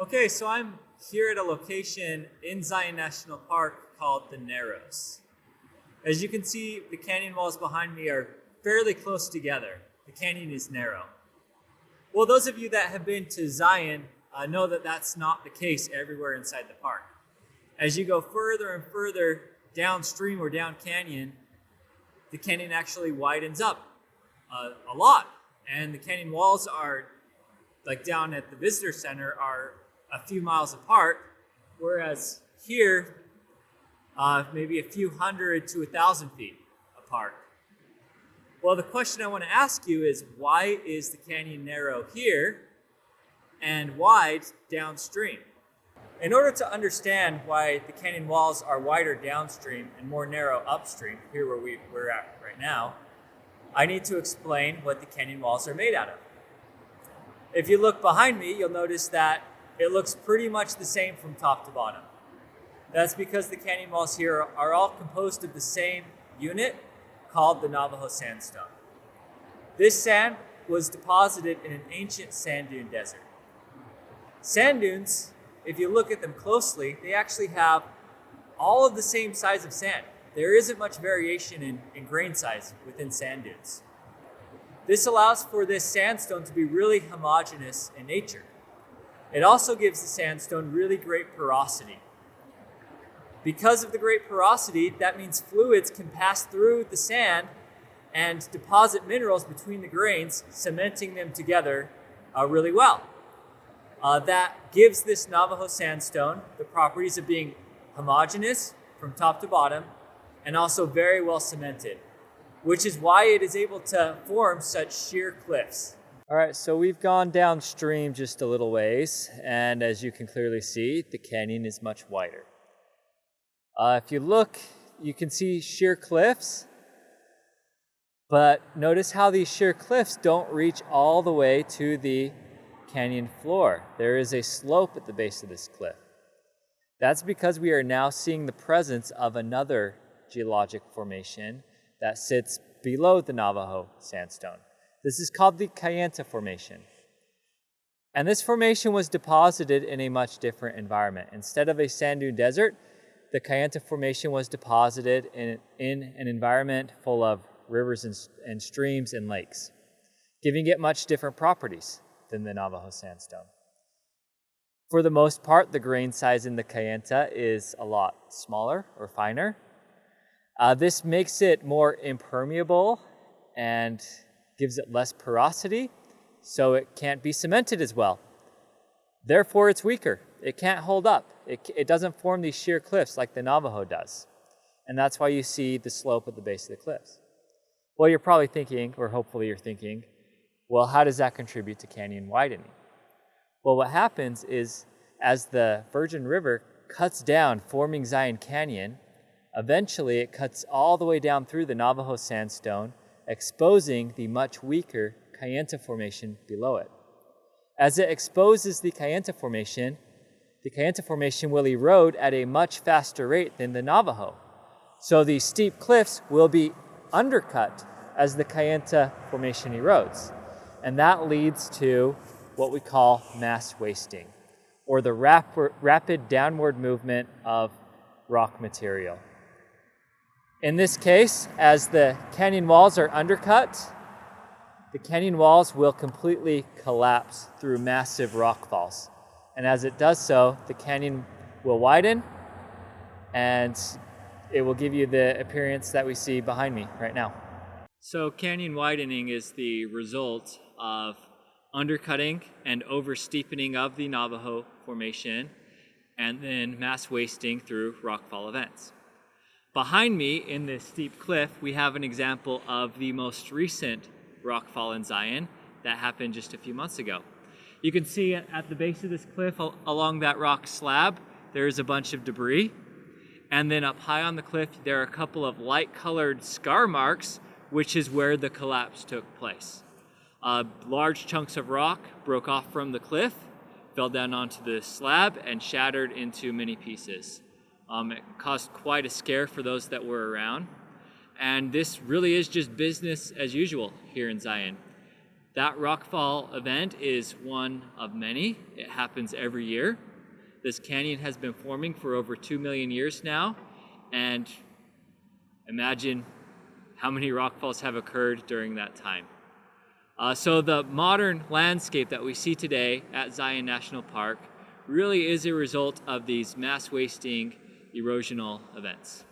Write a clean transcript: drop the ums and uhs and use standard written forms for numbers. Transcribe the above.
Okay, so I'm here at a location in Zion National Park called the Narrows. As you can see, the canyon walls behind me are fairly close together. The canyon is narrow. Well, those of you that have been to Zion know that that's not the case everywhere inside the park. As you go further and further downstream or down canyon, the canyon actually widens up a lot. And the canyon walls are, like down at the visitor center, are a few miles apart, whereas here, maybe a few hundred to 1,000 feet apart. Well, the question I want to ask you is, why is the canyon narrow here and wide downstream? In order to understand why the canyon walls are wider downstream and more narrow upstream, here where we're at right now, I need to explain what the canyon walls are made out of. If you look behind me, you'll notice that it looks pretty much the same from top to bottom. That's because the canyon walls here are all composed of the same unit called the Navajo Sandstone. This sand was deposited in an ancient sand dune desert. Sand dunes, if you look at them closely, they actually have all of the same size of sand. There isn't much variation in grain size within sand dunes. This allows for this sandstone to be really homogeneous in nature. It also gives the sandstone really great porosity. Because of the great porosity, that means fluids can pass through the sand and deposit minerals between the grains, cementing them together really well. That gives this Navajo sandstone the properties of being homogeneous from top to bottom and also very well cemented, which is why it is able to form such sheer cliffs. All right, so we've gone downstream just a little ways, and as you can clearly see, the canyon is much wider. If you look, you can see sheer cliffs, but notice how these sheer cliffs don't reach all the way to the canyon floor. There is a slope at the base of this cliff. That's because we are now seeing the presence of another geologic formation that sits below the Navajo Sandstone. This is called the Kayenta Formation. And this formation was deposited in a much different environment. Instead of a sand dune desert, the Kayenta Formation was deposited in an environment full of rivers and streams and lakes, giving it much different properties than the Navajo Sandstone. For the most part, the grain size in the Kayenta is a lot smaller or finer. This makes it more impermeable and gives it less porosity, so it can't be cemented as well. Therefore, it's weaker. It can't hold up. It doesn't form these sheer cliffs like the Navajo does. And that's why you see the slope at the base of the cliffs. Well, you're probably thinking, or hopefully you're thinking, well, how does that contribute to canyon widening? Well, what happens is as the Virgin River cuts down, forming Zion Canyon, eventually it cuts all the way down through the Navajo Sandstone, exposing the much weaker Kayenta Formation below it. As it exposes the Kayenta Formation will erode at a much faster rate than the Navajo. So these steep cliffs will be undercut as the Kayenta Formation erodes. And that leads to what we call mass wasting, or the rapid downward movement of rock material. In this case, as the canyon walls are undercut, the canyon walls will completely collapse through massive rock falls. And as it does so, the canyon will widen and it will give you the appearance that we see behind me right now. So canyon widening is the result of undercutting and oversteepening of the Navajo Formation and then mass wasting through rockfall events. Behind me in this steep cliff, we have an example of the most recent rockfall in Zion that happened just a few months ago. You can see at the base of this cliff along that rock slab, there's a bunch of debris. And then up high on the cliff, there are a couple of light-colored scar marks, which is where the collapse took place. Large chunks of rock broke off from the cliff, fell down onto the slab, and shattered into many pieces. It caused quite a scare for those that were around. And this really is just business as usual here in Zion. That rockfall event is one of many. It happens every year. This canyon has been forming for over 2 million years now, and imagine how many rockfalls have occurred during that time. So the modern landscape that we see today at Zion National Park really is a result of these mass wasting erosional events.